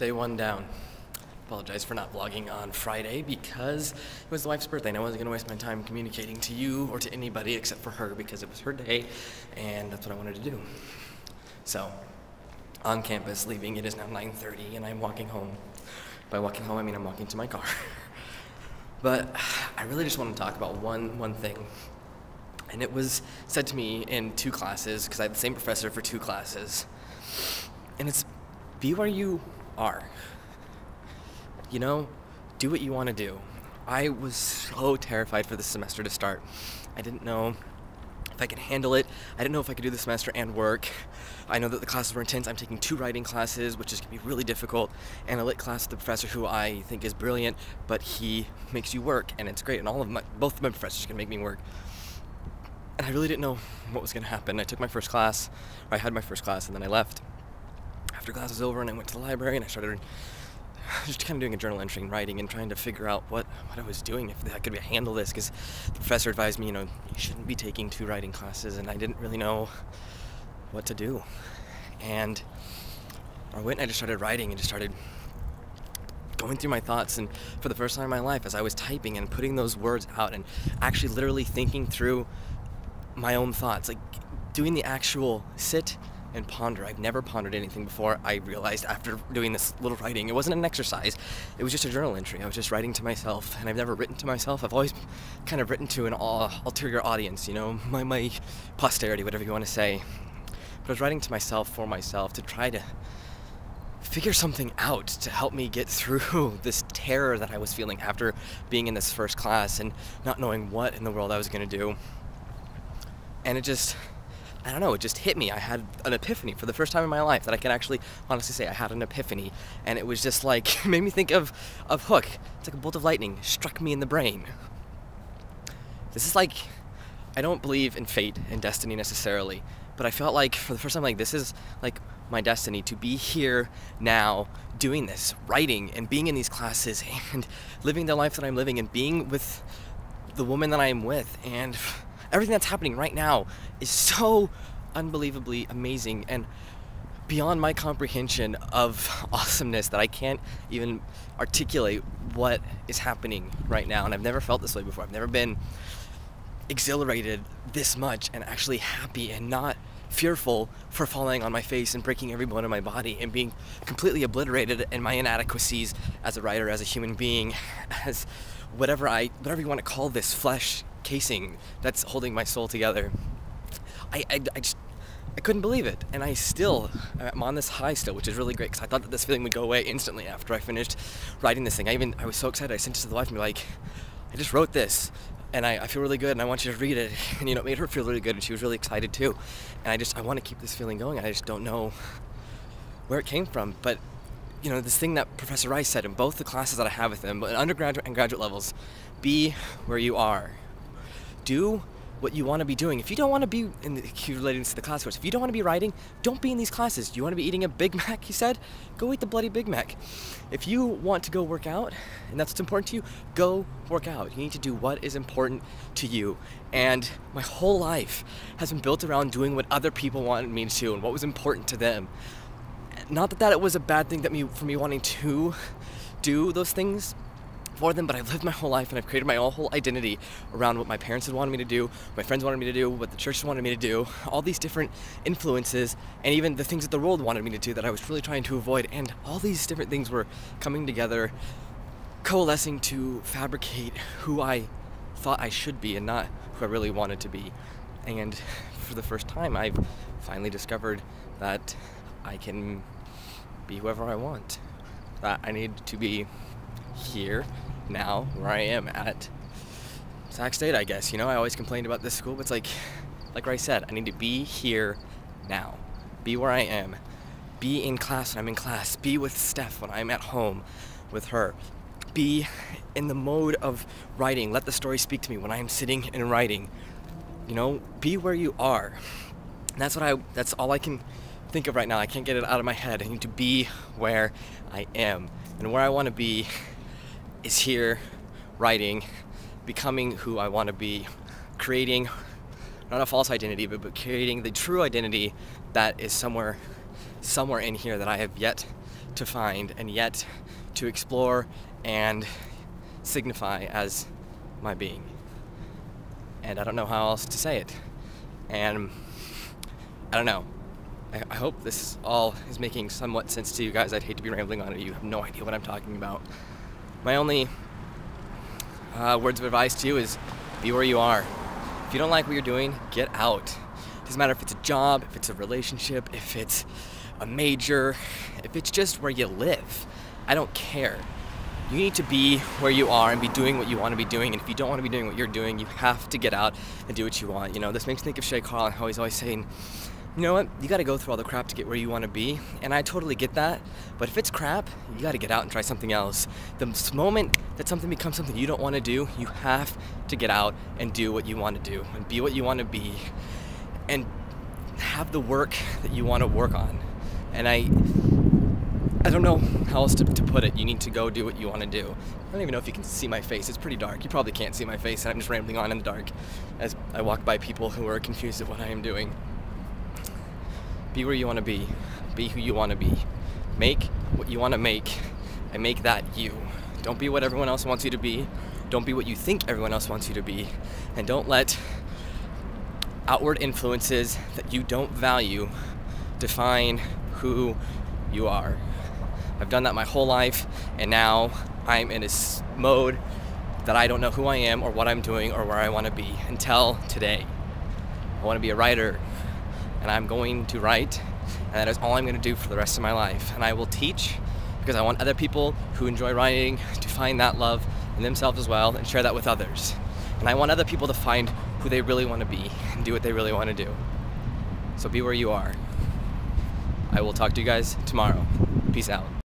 Day one down. Apologize for not vlogging on Friday because it was the wife's birthday and I wasn't going to waste my time communicating to you or to anybody except for her because it was her day and that's what I wanted to do. So, on campus, leaving, it is now 9:30 and I'm walking home. By walking home, I mean I'm walking to my car. But I really just want to talk about one thing. And it was said to me in two classes, because I had the same professor for two classes. And it's, be where you are. You know, do what you want to do. I was so terrified for this semester to start. I didn't know if I could handle it. I didn't know if I could do the semester and work. I know that the classes were intense. I'm taking 2 writing classes, which is going to be really difficult, and a lit class with the professor who I think is brilliant, but he makes you work, and it's great, and both of my professors can make me work. And I really didn't know what was going to happen. I took my first class, or I had my first class, and then I left after class was over, and I went to the library, and I started just kind of doing a journal entry and writing and trying to figure out what I was doing, if I could handle this, because the professor advised me, you shouldn't be taking 2 writing classes, and I didn't really know what to do. And I went and I just started writing and just started going through my thoughts, and for the first time in my life, as I was typing and putting those words out and actually literally thinking through my own thoughts, like doing the actual sit and ponder. I've never pondered anything before. I realized after doing this little writing, it wasn't an exercise, it was just a journal entry. I was just writing to myself, and I've never written to myself. I've always kind of written to an ulterior audience, my posterity, whatever you want to say. But I was writing to myself, for myself, to try to figure something out to help me get through this terror that I was feeling after being in this first class and not knowing what in the world I was going to do. And it just hit me. I had an epiphany for the first time in my life that I can actually honestly say I had an epiphany. And it was just like, made me think of Hook. It's like a bolt of lightning struck me in the brain. This is like, I don't believe in fate and destiny necessarily, but I felt like for the first time, like this is like my destiny to be here now doing this, writing and being in these classes and living the life that I'm living and being with the woman that I am with, and everything that's happening right now is so unbelievably amazing and beyond my comprehension of awesomeness that I can't even articulate what is happening right now. And I've never felt this way before. I've never been exhilarated this much and actually happy and not fearful for falling on my face and breaking every bone in my body and being completely obliterated in my inadequacies as a writer, as a human being, as whatever you want to call this flesh casing that's holding my soul together. I couldn't believe it, and I'm on this high still, which is really great because I thought that this feeling would go away instantly after I finished writing this thing. I was so excited. I sent it to the wife and be like, I just wrote this and I feel really good and I want you to read it. And it made her feel really good and she was really excited too. And I want to keep this feeling going. I just don't know where it came from, but this thing that Professor Rice said in both the classes that I have with him, but in undergraduate and graduate levels, be where you are. Do what you want to be doing. If you don't want to be relating to the class course, if you don't want to be writing, don't be in these classes. Do you want to be eating a Big Mac, he said? Go eat the bloody Big Mac. If you want to go work out, and that's what's important to you, go work out. You need to do what is important to you. And my whole life has been built around doing what other people wanted me to do and what was important to them. Not that it was a bad thing for me wanting to do those things for them, but I've lived my whole life and I've created my whole identity around what my parents had wanted me to do, my friends wanted me to do, what the church wanted me to do, all these different influences, and even the things that the world wanted me to do that I was really trying to avoid. And all these different things were coming together, coalescing to fabricate who I thought I should be and not who I really wanted to be. And for the first time, I've finally discovered that I can be whoever I want, that I need to be here now where I am at Sac State, I guess. I always complained about this school, but it's like Rice said, I need to be here now, be where I am, be in class when I'm in class, be with Steph when I'm at home with her, be in the mode of writing, let the story speak to me when I'm sitting and writing. Be where you are. And that's all I can think of right now. I can't get it out of my head. I need to be where I am, and where I want to be is here, writing, becoming who I want to be, creating not a false identity, but creating the true identity that is somewhere in here that I have yet to find and yet to explore and signify as my being. And I don't know how else to say it. And I don't know. I hope this all is making somewhat sense to you guys. I'd hate to be rambling on it. You have no idea what I'm talking about. My only words of advice to you is be where you are. If you don't like what you're doing, get out. It doesn't matter if it's a job, if it's a relationship, if it's a major, if it's just where you live. I don't care. You need to be where you are and be doing what you want to be doing. And if you don't want to be doing what you're doing, you have to get out and do what you want. You know, this makes me think of Shay Carl, how he's always saying, you know what, you got to go through all the crap to get where you want to be. And I totally get that. But if it's crap, you got to get out and try something else. The moment that something becomes something you don't want to do, you have to get out and do what you want to do and be what you want to be and have the work that you want to work on. And I don't know how else to put it. You need to go do what you want to do. I don't even know if you can see my face. It's pretty dark. You probably can't see my face, and I'm just rambling on in the dark as I walk by people who are confused at what I am doing. Be where you want to be. Be who you want to be. Make what you want to make, and make that you. Don't be what everyone else wants you to be. Don't be what you think everyone else wants you to be. And don't let outward influences that you don't value define who you are. I've done that my whole life, and now I'm in a mode that I don't know who I am or what I'm doing or where I want to be until today. I want to be a writer, and I'm going to write, and that is all I'm going to do for the rest of my life. And I will teach because I want other people who enjoy writing to find that love in themselves as well and share that with others. And I want other people to find who they really want to be and do what they really want to do. So be where you are. I will talk to you guys tomorrow. Peace out.